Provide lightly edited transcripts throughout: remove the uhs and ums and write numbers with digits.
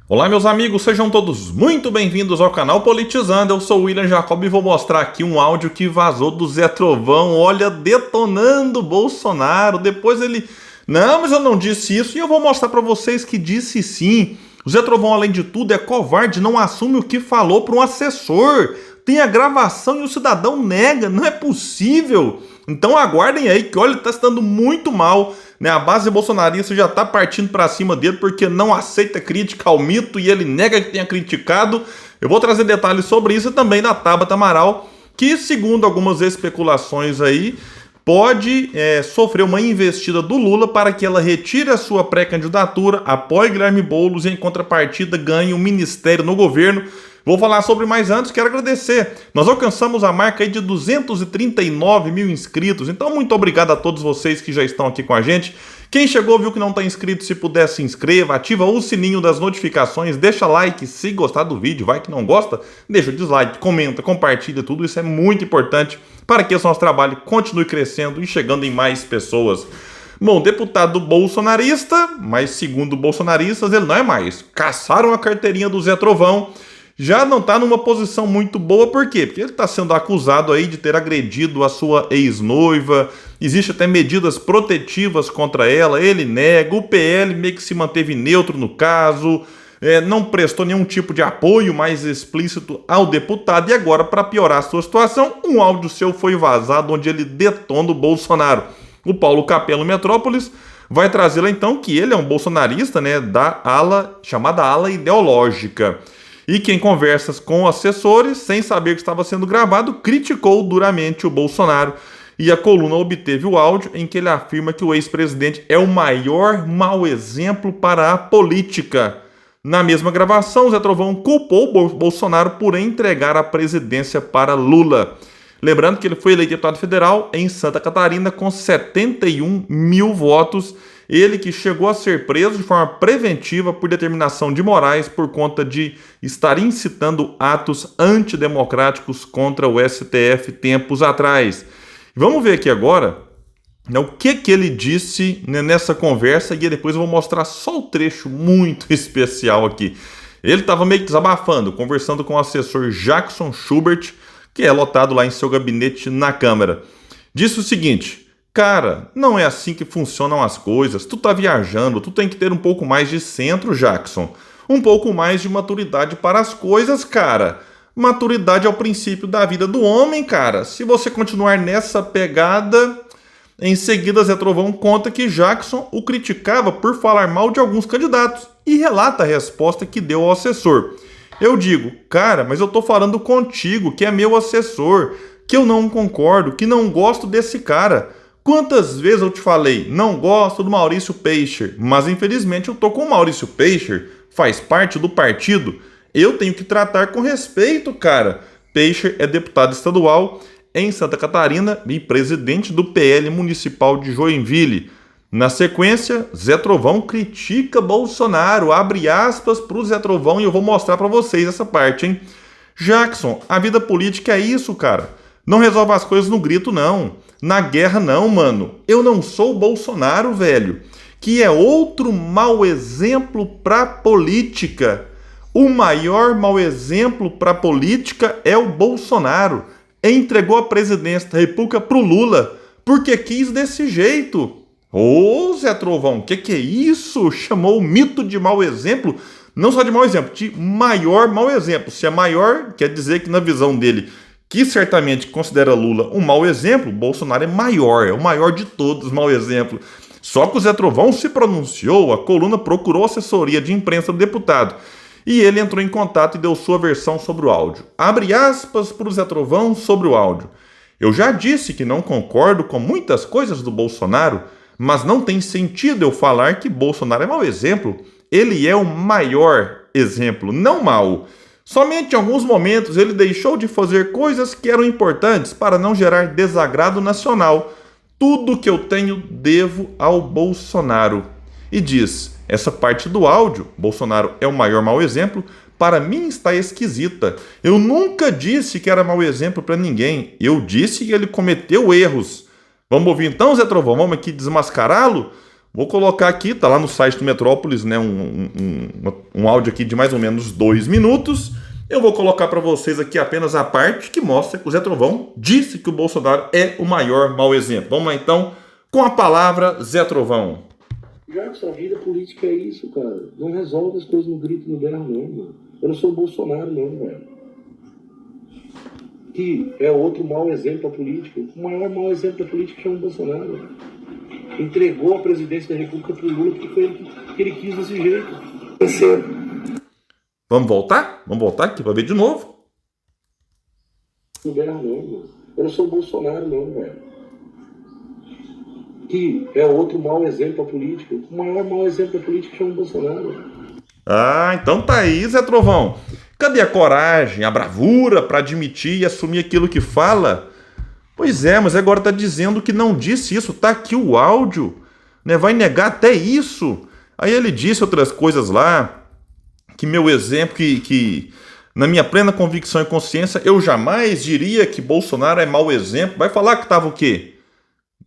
Olá, meus amigos, sejam todos muito bem-vindos ao canal Politizando. Eu sou o William Jacob e vou mostrar aqui um áudio que vazou do Zé Trovão, olha, detonando Bolsonaro. Depois ele, não, mas eu não disse isso, e eu vou mostrar para vocês que disse sim. O Zé Trovão, além de tudo, é covarde, não assume o que falou para um assessor. Tem a gravação e o cidadão nega, não é possível. Então aguardem aí que, olha, ele está se dando muito mal, né? A base bolsonarista já está partindo para cima dele porque não aceita crítica ao mito e ele nega que tenha criticado. Eu vou trazer detalhes sobre isso e também da Tabata Amaral, que, segundo algumas especulações aí, pode sofrer uma investida do Lula para que ela retire a sua pré-candidatura, apoie Guilherme Boulos e, em contrapartida, ganhe um ministério no governo. Vou falar sobre mais antes, quero agradecer. Nós alcançamos a marca aí de 239 mil inscritos, então muito obrigado a todos vocês que já estão aqui com a gente. Quem chegou viu que não está inscrito, se puder se inscreva, ativa o sininho das notificações, deixa like se gostar do vídeo, vai que não gosta, deixa o dislike, comenta, compartilha, tudo isso é muito importante para que esse nosso trabalho continue crescendo e chegando em mais pessoas. Bom, deputado bolsonarista, mas segundo bolsonaristas ele não é mais. Caçaram a carteirinha do Zé Trovão. Já não está numa posição muito boa, por quê? Porque ele está sendo acusado aí de ter agredido a sua ex-noiva, existe até medidas protetivas contra ela, ele nega, o PL meio que se manteve neutro no caso, não prestou nenhum tipo de apoio mais explícito ao deputado, e agora, para piorar a sua situação, um áudio seu foi vazado onde ele detona o Bolsonaro. O Paulo Capello Metrópolis vai trazer lá então que ele é um bolsonarista, né, da ala, chamada ala ideológica. E quem conversa com assessores, sem saber que estava sendo gravado, criticou duramente o Bolsonaro. E a coluna obteve o áudio em que ele afirma que o ex-presidente é o maior mau exemplo para a política. Na mesma gravação, Zé Trovão culpou o Bolsonaro por entregar a presidência para Lula. Lembrando que ele foi eleito deputado federal em Santa Catarina com 71 mil votos. Ele que chegou a ser preso de forma preventiva por determinação de Moraes por conta de estar incitando atos antidemocráticos contra o STF tempos atrás. Vamos ver aqui agora, né, o que ele disse, né, nessa conversa, e depois eu vou mostrar só o trecho muito especial aqui. Ele estava meio que desabafando, conversando com o assessor Jackson Schubert, que é lotado lá em seu gabinete na Câmara. Disse o seguinte: cara, não é assim que funcionam as coisas. Tu tá viajando, tu tem que ter um pouco mais de centro, Jackson. Um pouco mais de maturidade para as coisas, cara. Maturidade é o princípio da vida do homem, cara. Se você continuar nessa pegada... Em seguida, Zé Trovão conta que Jackson o criticava por falar mal de alguns candidatos e relata a resposta que deu ao assessor. Eu digo, cara, mas eu tô falando contigo, que é meu assessor, que eu não concordo, que não gosto desse cara. Quantas vezes eu te falei, não gosto do Maurício Peixe, mas infelizmente eu tô com o Maurício Peixe, faz parte do partido, eu tenho que tratar com respeito, cara. Peixe é deputado estadual em Santa Catarina e presidente do PL municipal de Joinville. Na sequência, Zé Trovão critica Bolsonaro, abre aspas para o Zé Trovão, e eu vou mostrar para vocês essa parte, hein? Jackson, a vida política é isso, cara. Não resolve as coisas no grito, não. Na guerra, não, mano. Eu não sou o Bolsonaro, velho. Que é outro mau exemplo pra política. O maior mau exemplo pra política é o Bolsonaro. Entregou a presidência da República pro Lula porque quis desse jeito. Ô, Zé Trovão, que é isso? Chamou o mito de mau exemplo? Não só de mau exemplo, de maior mau exemplo. Se é maior, quer dizer que na visão dele, que certamente considera Lula um mau exemplo, Bolsonaro é o maior de todos, mau exemplo. Só que o Zé Trovão se pronunciou, a coluna procurou assessoria de imprensa do deputado e ele entrou em contato e deu sua versão sobre o áudio. Abre aspas para o Zé Trovão sobre o áudio. Eu já disse que não concordo com muitas coisas do Bolsonaro, mas não tem sentido eu falar que Bolsonaro é mau exemplo. Ele é o maior exemplo, não mau. Somente em alguns momentos ele deixou de fazer coisas que eram importantes para não gerar desagrado nacional. Tudo que eu tenho devo ao Bolsonaro. E diz, essa parte do áudio, Bolsonaro é o maior mau exemplo, para mim está esquisita. Eu nunca disse que era mau exemplo para ninguém. Eu disse que ele cometeu erros. Vamos ouvir então, Zé Trovão? Vamos aqui desmascará-lo? Vou colocar aqui, tá lá no site do Metrópolis, né, um áudio aqui de mais ou menos 2 minutos. Eu vou colocar para vocês aqui apenas a parte que mostra que o Zé Trovão disse que o Bolsonaro é o maior mau exemplo. Vamos lá então, com a palavra Zé Trovão. Já que sua vida política é isso, cara. Não resolve as coisas no grito e no berro, não, mano. Eu não sou o Bolsonaro, não, velho. Que é outro mau exemplo da política. O maior mau exemplo da política chama o Bolsonaro, velho. Entregou a presidência da República pro Lula porque foi que ele quis desse jeito. Vamos voltar? Vamos voltar aqui para ver de novo. No berro, não, mano. Eu não sou o Bolsonaro, não, velho. Que é outro mau exemplo da política. O maior mau exemplo da política chama o Bolsonaro, velho. Ah, então tá aí, Zé Trovão. Cadê a coragem, a bravura para admitir e assumir aquilo que fala? Pois é, mas agora tá dizendo que não disse isso. Tá aqui o áudio, né? Vai negar até isso. Aí ele disse outras coisas lá, que meu exemplo, que na minha plena convicção e consciência, eu jamais diria que Bolsonaro é mau exemplo. Vai falar que tava o quê?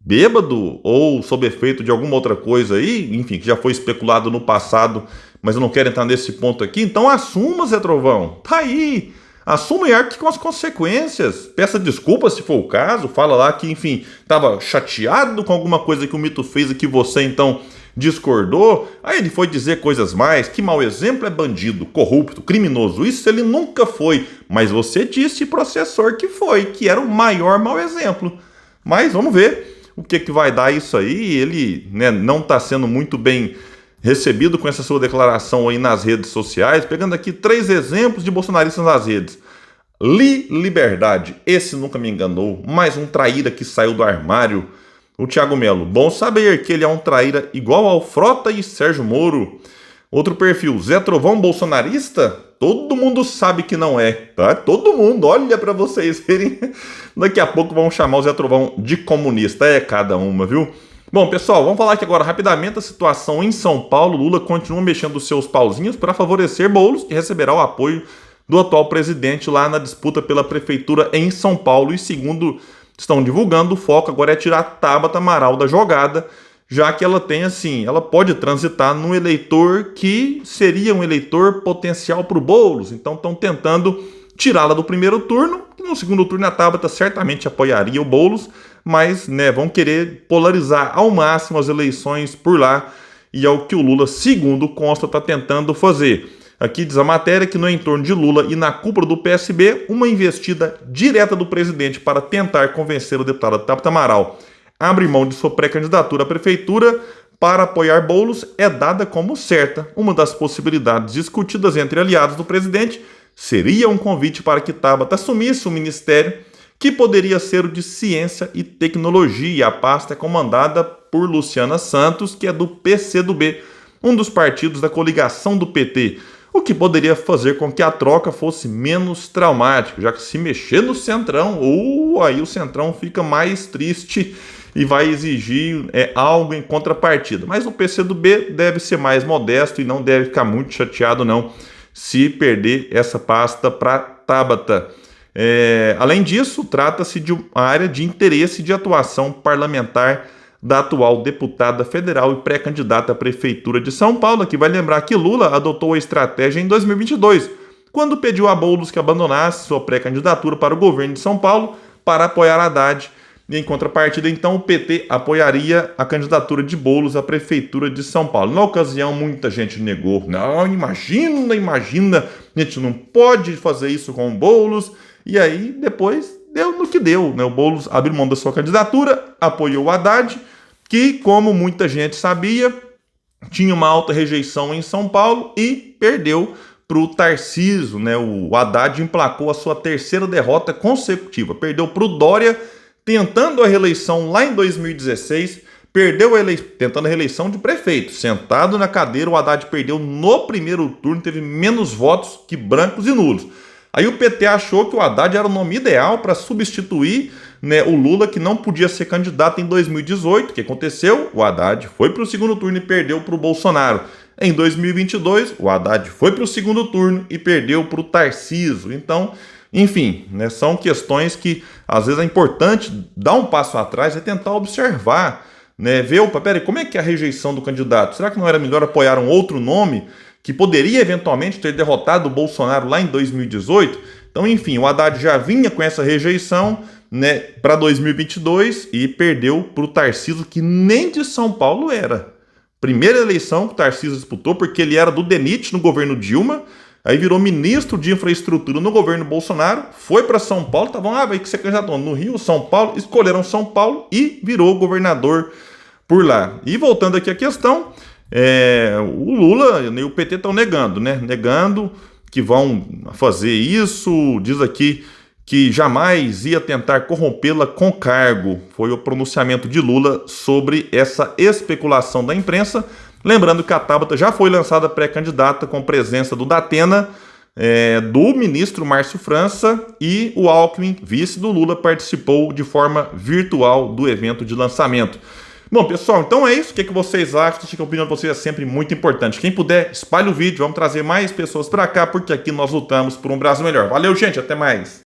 Bêbado ou sob efeito de alguma outra coisa aí, enfim, que já foi especulado no passado, mas eu não quero entrar nesse ponto aqui. Então assuma, Zé Trovão, tá aí, assuma e arque com as consequências, peça desculpas se for o caso, fala lá que, enfim, estava chateado com alguma coisa que o Mito fez e que você, então, discordou. Aí ele foi dizer coisas mais, que mau exemplo é bandido, corrupto, criminoso, isso ele nunca foi, mas você disse, processor, que foi, que era o maior mau exemplo. Mas vamos ver o que vai dar isso aí. Ele, né, não está sendo muito bem recebido com essa sua declaração aí nas redes sociais. Pegando aqui 3 exemplos de bolsonaristas nas redes. Liberdade, esse nunca me enganou. Mais um traíra que saiu do armário. O Thiago Melo, bom saber que ele é um traíra igual ao Frota e Sérgio Moro. Outro perfil, Zé Trovão bolsonarista? Todo mundo sabe que não é, tá? Todo mundo, olha para vocês verem. Daqui a pouco vão chamar o Zé Trovão de comunista, é cada uma, viu? Bom, pessoal, vamos falar aqui agora rapidamente a situação em São Paulo. Lula continua mexendo os seus pauzinhos para favorecer Boulos, que receberá o apoio do atual presidente lá na disputa pela prefeitura em São Paulo. E segundo estão divulgando, o foco agora é tirar Tabata Amaral da jogada, já que ela tem, assim, ela pode transitar num eleitor que seria um eleitor potencial para o Boulos. Então estão tentando tirá-la do primeiro turno, que no segundo turno a Tabata certamente apoiaria o Boulos, mas, né, vão querer polarizar ao máximo as eleições por lá, e é o que o Lula, segundo consta, está tentando fazer. Aqui diz a matéria que no entorno de Lula e na cúpula do PSB, uma investida direta do presidente para tentar convencer o deputado Tabata Amaral a abrir mão de sua pré-candidatura à prefeitura para apoiar Boulos é dada como certa. Uma das possibilidades discutidas entre aliados do presidente seria um convite para que Tabata assumisse o ministério, que poderia ser o de Ciência e Tecnologia. A pasta é comandada por Luciana Santos, que é do PCdoB, um dos partidos da coligação do PT, o que poderia fazer com que a troca fosse menos traumática, já que se mexer no Centrão, aí o Centrão fica mais triste e vai exigir algo em contrapartida. Mas o PCdoB deve ser mais modesto e não deve ficar muito chateado não se perder essa pasta para Tabata. Além disso, trata-se de uma área de interesse de atuação parlamentar da atual deputada federal e pré-candidata à prefeitura de São Paulo, que vai lembrar que Lula adotou a estratégia em 2022, quando pediu a Boulos que abandonasse sua pré-candidatura para o governo de São Paulo para apoiar Haddad. E em contrapartida, então, o PT apoiaria a candidatura de Boulos à prefeitura de São Paulo. Na ocasião, muita gente negou. Não, imagina, a gente não pode fazer isso com o Boulos. E aí, depois, deu no que deu, né? O Boulos abriu mão da sua candidatura, apoiou o Haddad, que, como muita gente sabia, tinha uma alta rejeição em São Paulo e perdeu para o Tarcísio, né? O Haddad emplacou a sua 3ª derrota consecutiva, perdeu para o Dória, tentando a reeleição lá em 2016, tentando a reeleição de prefeito. Sentado na cadeira, o Haddad perdeu no primeiro turno, teve menos votos que brancos e nulos. Aí o PT achou que o Haddad era o nome ideal para substituir, né, o Lula, que não podia ser candidato em 2018. O que aconteceu? O Haddad foi para o segundo turno e perdeu para o Bolsonaro. Em 2022, o Haddad foi para o segundo turno e perdeu para o Tarcísio. Então, enfim, né, são questões que às vezes é importante dar um passo atrás e tentar observar, né, ver, opa, peraí, como é que é a rejeição do candidato? Será que não era melhor apoiar um outro nome que poderia eventualmente ter derrotado o Bolsonaro lá em 2018? Então, enfim, o Haddad já vinha com essa rejeição, né, para 2022 e perdeu para o Tarcísio, que nem de São Paulo era. Primeira eleição que o Tarcísio disputou, porque ele era do DENIT no governo Dilma, aí virou ministro de infraestrutura no governo Bolsonaro, foi para São Paulo, tá bom, vai que ser candidato no Rio, São Paulo, escolheram São Paulo e virou governador por lá. E voltando aqui à questão, o Lula e o PT estão negando, né? Negando que vão fazer isso, diz aqui que jamais ia tentar corrompê-la com cargo. Foi o pronunciamento de Lula sobre essa especulação da imprensa. Lembrando que a Tabata já foi lançada pré-candidata com presença do Datena, do ministro Márcio França, e o Alckmin, vice do Lula, participou de forma virtual do evento de lançamento. Bom, pessoal, então é isso. O que vocês acham? Acho que a opinião de vocês é sempre muito importante. Quem puder, espalhe o vídeo, vamos trazer mais pessoas para cá, porque aqui nós lutamos por um Brasil melhor. Valeu, gente, até mais.